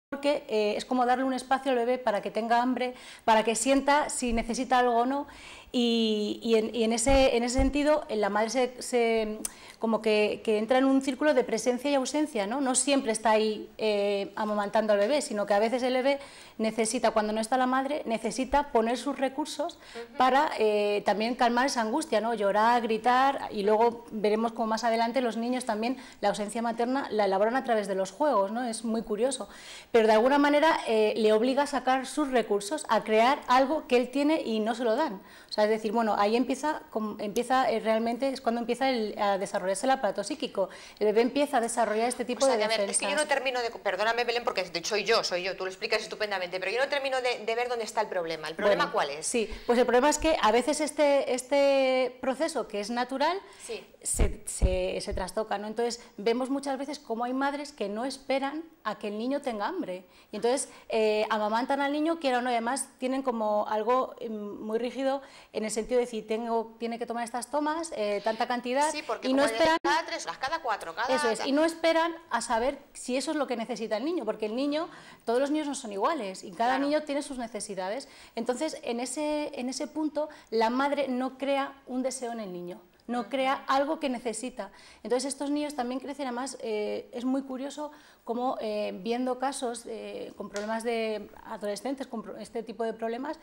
porque es como darle un espacio al bebé para que tenga hambre, para que sienta si necesita algo o no, y en ese sentido la madre como que entra en un círculo de presencia y ausencia, ¿no? No siempre está ahí amamantando al bebé, sino que a veces el bebé necesita, cuando no está la madre, necesita poner sus recursos para también calmar esa angustia, ¿no? Llorar, gritar, y luego veremos como más adelante los niños también la ausencia materna la elaboran a través de los juegos, ¿no? Es muy curioso, pero de alguna manera le obliga a sacar sus recursos, a crear algo que él tiene y no se lo dan. O sea, es decir, bueno, ahí empieza realmente, es cuando empieza a desarrollarse el aparato psíquico. El bebé empieza a desarrollar este tipo de defensas. Es que yo no termino de... Perdóname, Belén, porque soy yo, tú lo explicas estupendamente, pero yo no termino de ver dónde está el problema. ¿El problema bueno, cuál es? Sí, pues el problema es que a veces este proceso, que es natural, sí, se trastoca, ¿no? Entonces, vemos muchas veces cómo hay madres que no esperan a que el niño tenga hambre. Y entonces, amamantan al niño, quiera o no, y además tienen como algo muy rígido en el sentido de decir, tiene que tomar estas tomas, tanta cantidad, sí, porque y no esperan... cada 3 horas, cada 4, cada... Eso es, y no esperan a saber si eso es lo que necesita el niño, porque el niño, todos los niños no son iguales, y cada niño tiene sus necesidades. Entonces, en ese punto, la madre no crea un deseo en el niño, no crea algo que necesita. Entonces estos niños también crecen, además es muy curioso cómo viendo casos con problemas de adolescentes, con este tipo de problemas,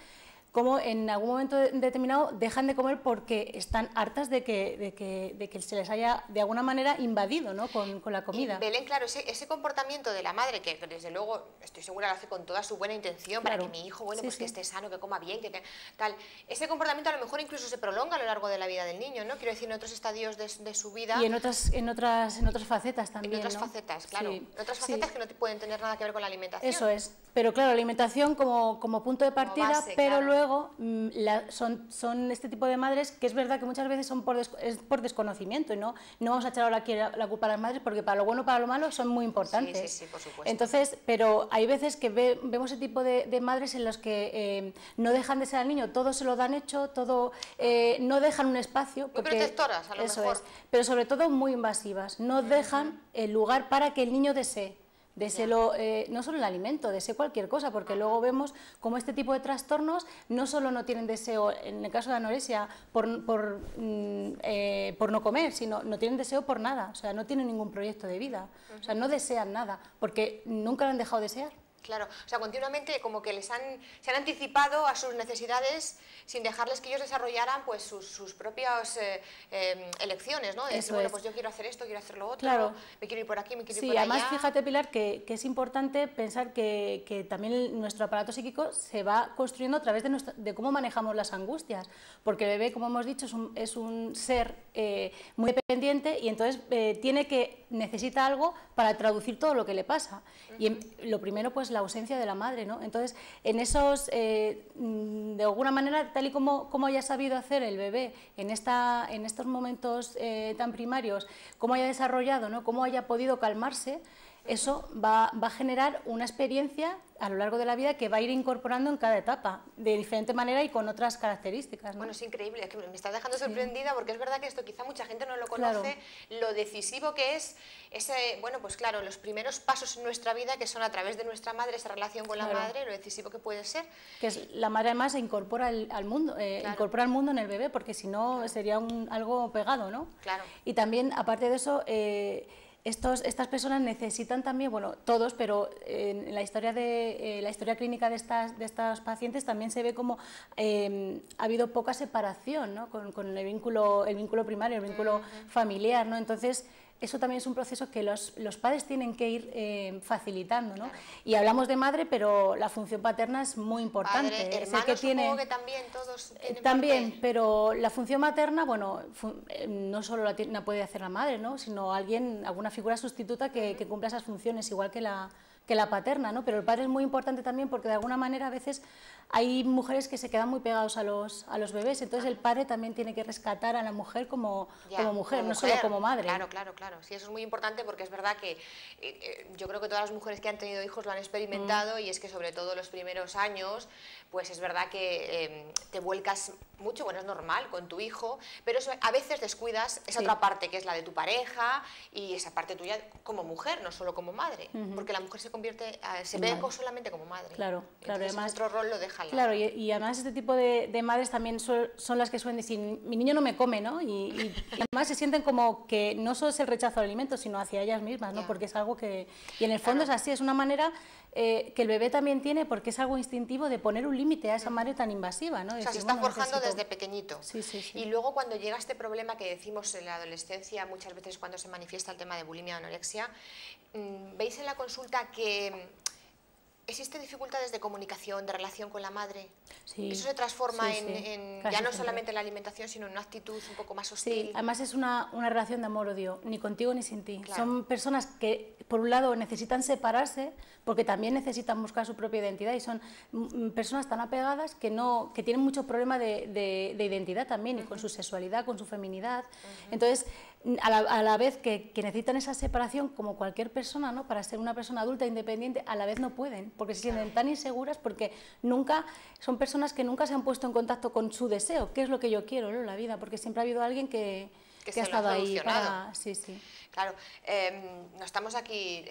como en algún momento determinado dejan de comer porque están hartas de que se les haya de alguna manera invadido, ¿no? con la comida. Y Belén, claro, ese comportamiento de la madre, que desde luego estoy segura lo hace con toda su buena intención, para que mi hijo, bueno, pues que esté sano, que coma bien, tal, ese comportamiento a lo mejor incluso se prolonga a lo largo de la vida del niño, ¿no? Quiero decir, en otros estadios de su vida. Y en otras facetas también, en otras ¿no? facetas, claro, en otras facetas que no pueden tener nada que ver con la alimentación. Eso es, pero claro, la alimentación como punto de partida, base, pero luego son este tipo de madres que es verdad que muchas veces son por desconocimiento, y no vamos a echar ahora aquí la culpa a las madres, porque para lo bueno o para lo malo son muy importantes. Sí, por supuesto. Entonces, pero hay veces que vemos ese tipo de madres en los que no dejan de ser al niño, todo se lo dan hecho, todo no dejan un espacio. Muy protectoras, a lo mejor. Es, pero sobre todo muy invasivas, no dejan el lugar para que el niño desee. No solo el alimento, desee cualquier cosa, porque luego vemos cómo este tipo de trastornos no solo no tienen deseo, en el caso de anorexia, por no comer, sino no tienen deseo por nada, o sea, no tienen ningún proyecto de vida, o sea, no desean nada, porque nunca lo han dejado de desear. Claro, o sea, continuamente como que se han anticipado a sus necesidades sin dejarles que ellos desarrollaran pues sus propias elecciones, ¿no? De decir, bueno, pues yo quiero hacer esto, quiero hacer lo otro, claro. Me quiero ir por aquí, me quiero ir por allá. Sí, además fíjate, Pilar, que es importante pensar que también nuestro aparato psíquico se va construyendo a través de cómo manejamos las angustias, porque el bebé, como hemos dicho, es un ser muy dependiente, y entonces necesita algo para traducir todo lo que le pasa. Y lo primero, pues la ausencia de la madre, ¿no? Entonces, en esos, de alguna manera, tal y como haya sabido hacer el bebé en estos momentos tan primarios, cómo haya desarrollado, ¿no? Cómo haya podido calmarse, eso va a generar una experiencia a lo largo de la vida que va a ir incorporando en cada etapa, de diferente manera y con otras características, ¿no? Bueno, es increíble, es que me estás dejando sorprendida, porque es verdad que esto quizá mucha gente no lo conoce, lo decisivo que es bueno, pues claro, los primeros pasos en nuestra vida, que son a través de nuestra madre, esa relación con la madre, lo decisivo que puede ser. Que es, la madre además se incorpora al mundo, incorpora al mundo en el bebé, porque si no sería algo pegado, ¿no? Claro. Y también, aparte de eso, estas personas necesitan también, bueno, todos, pero en la historia clínica de estas pacientes también se ve como ha habido poca separación, ¿no? con el vínculo primario, el vínculo familiar, ¿no? Entonces, eso también es un proceso que los padres tienen que ir facilitando, ¿no? Y hablamos de madre, pero la función paterna es muy importante. Padre, hermanos, supongo que también todos tienen también, parte. pero la función materna, bueno, no solo la puede hacer la madre, ¿no? Sino alguna figura sustituta que cumpla esas funciones, igual que la paterna, ¿no? Pero el padre es muy importante también, porque de alguna manera a veces hay mujeres que se quedan muy pegados a los bebés, entonces el padre también tiene que rescatar a la mujer como mujer, no solo como madre. Claro, sí, eso es muy importante, porque es verdad que yo creo que todas las mujeres que han tenido hijos lo han experimentado, y es que sobre todo los primeros años, pues es verdad que te vuelcas mucho, bueno, es normal con tu hijo, pero eso, a veces descuidas esa otra parte que es la de tu pareja y esa parte tuya como mujer, no solo como madre, porque la mujer se convierte, se ve solamente como madre. Claro, claro. Entonces, Además, otro rol lo deja. Claro, y además este tipo de madres también son las que suelen decir, mi niño no me come, ¿no? Y además se sienten como que no solo es el rechazo al alimento, sino hacia ellas mismas, ¿no? Porque es algo que... Y en el fondo es así, es una manera que el bebé también tiene, porque es algo instintivo de poner un límite a esa madre tan invasiva, ¿no? O sea, se está forjando desde pequeñito. Sí, sí, sí. Y luego cuando llega este problema que decimos en la adolescencia, muchas veces cuando se manifiesta el tema de bulimia o anorexia, ¿veis en la consulta que existen dificultades de comunicación, de relación con la madre? Sí, eso se transforma sí, en casi ya no siempre. solamente en la alimentación, sino en una actitud un poco más hostil. Sí, además es una relación de amor-odio, ni contigo ni sin ti. Claro. Son personas que, por un lado, necesitan separarse, porque también necesitan buscar su propia identidad, y son personas tan apegadas que tienen mucho problema de identidad también, y con su sexualidad, con su feminidad. Entonces, a la vez que necesitan esa separación, como cualquier persona, ¿no? Para ser una persona adulta independiente, a la vez no pueden, porque se sienten tan inseguras, porque son personas que nunca se han puesto en contacto con su deseo, qué es lo que yo quiero, ¿no? En la vida, porque siempre ha habido alguien que ha estado ahí para... Sí, sí. Claro, no estamos aquí,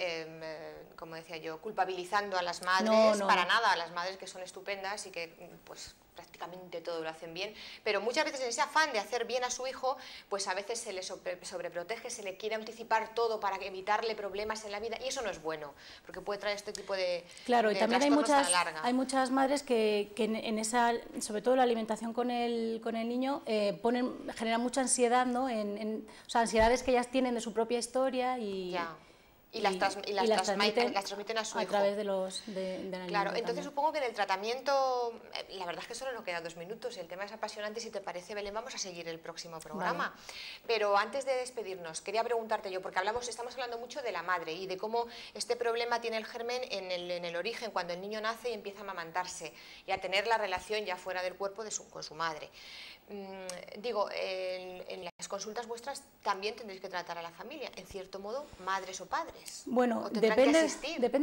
como decía yo, culpabilizando a las madres, no. para nada, a las madres que son estupendas y que pues prácticamente todo lo hacen bien, pero muchas veces en ese afán de hacer bien a su hijo, pues a veces se le sobreprotege, se le quiere anticipar todo para evitarle problemas en la vida, y eso no es bueno, porque puede traer este tipo de Claro, y también hay muchas madres que en esa, sobre todo la alimentación con el niño, generan mucha ansiedad, ¿no? O sea, ansiedades que ellas tienen de su propia historia y las transmiten a su hijo. A través de la alimentación. Claro, entonces supongo que en el tratamiento, la verdad es que solo nos quedan 2 minutos, el tema es apasionante, si te parece, Belén, vamos a seguir el próximo programa. Vale. Pero antes de despedirnos, quería preguntarte yo, porque estamos hablando mucho de la madre y de cómo este problema tiene el germen en el origen, cuando el niño nace y empieza a amamantarse y a tener la relación ya fuera del cuerpo con su madre. Digo, en las consultas vuestras también tendréis que tratar a la familia, en cierto modo, madres o padres. Bueno, depende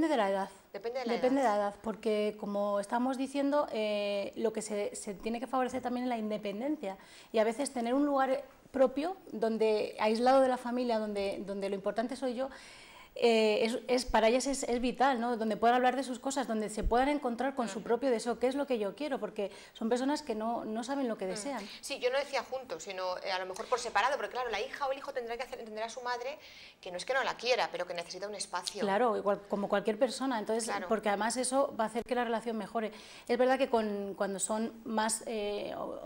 de la edad. Depende de la edad, porque como estamos diciendo, lo que se tiene que favorecer también es la independencia, y a veces tener un lugar propio, aislado de la familia, donde lo importante soy yo, para ellas es vital, ¿no? Donde puedan hablar de sus cosas, donde se puedan encontrar con su propio deseo, qué es lo que yo quiero, porque son personas que no saben lo que desean. Sí, yo no decía juntos, sino a lo mejor por separado, porque claro, la hija o el hijo tendrá que hacer entender a su madre que no es que no la quiera, pero que necesita un espacio. Claro, igual como cualquier persona, entonces, claro. Porque además eso va a hacer que la relación mejore. Es verdad que cuando son más,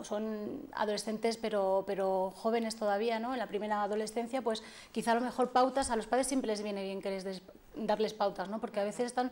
son adolescentes, pero jóvenes todavía, ¿no? En la primera adolescencia, pues quizá a lo mejor pautas, a los padres siempre les viene bien que darles pautas, ¿no? Porque a veces están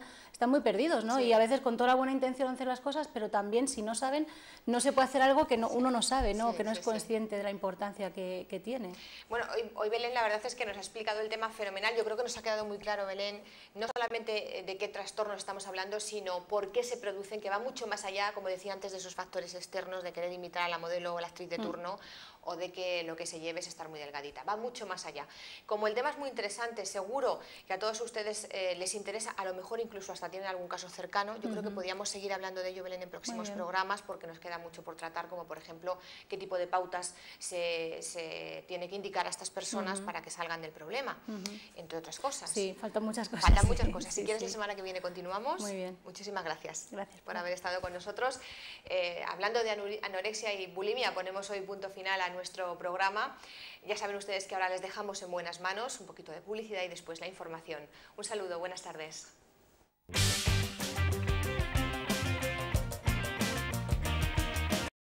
muy perdidos, ¿no? Sí. Y a veces con toda la buena intención de hacer las cosas, pero también si no saben, no se puede hacer algo que uno no sabe, ¿no? Sí, que no es consciente de la importancia que tiene. Bueno, hoy Belén, la verdad es que nos ha explicado el tema fenomenal. Yo creo que nos ha quedado muy claro, Belén, no solamente de qué trastornos estamos hablando, sino por qué se producen, que va mucho más allá, como decía antes, de esos factores externos, de querer imitar a la modelo o la actriz de turno, o de que lo que se lleve es estar muy delgadita. Va mucho más allá. Como el tema es muy interesante, seguro que a todos ustedes les interesa, a lo mejor incluso hasta tienen algún caso cercano. Yo creo que podríamos seguir hablando de ello, Belén, en próximos programas, porque nos queda mucho por tratar, como por ejemplo qué tipo de pautas se tiene que indicar a estas personas para que salgan del problema, entre otras cosas. Sí, faltan muchas cosas. Faltan muchas cosas. Si quieres, la semana que viene continuamos. Muy bien. Muchísimas gracias. Gracias por haber estado con nosotros. Hablando de anorexia y bulimia, ponemos hoy punto final a nuestro programa. Ya saben ustedes que ahora les dejamos en buenas manos, un poquito de publicidad y después la información. Un saludo, buenas tardes.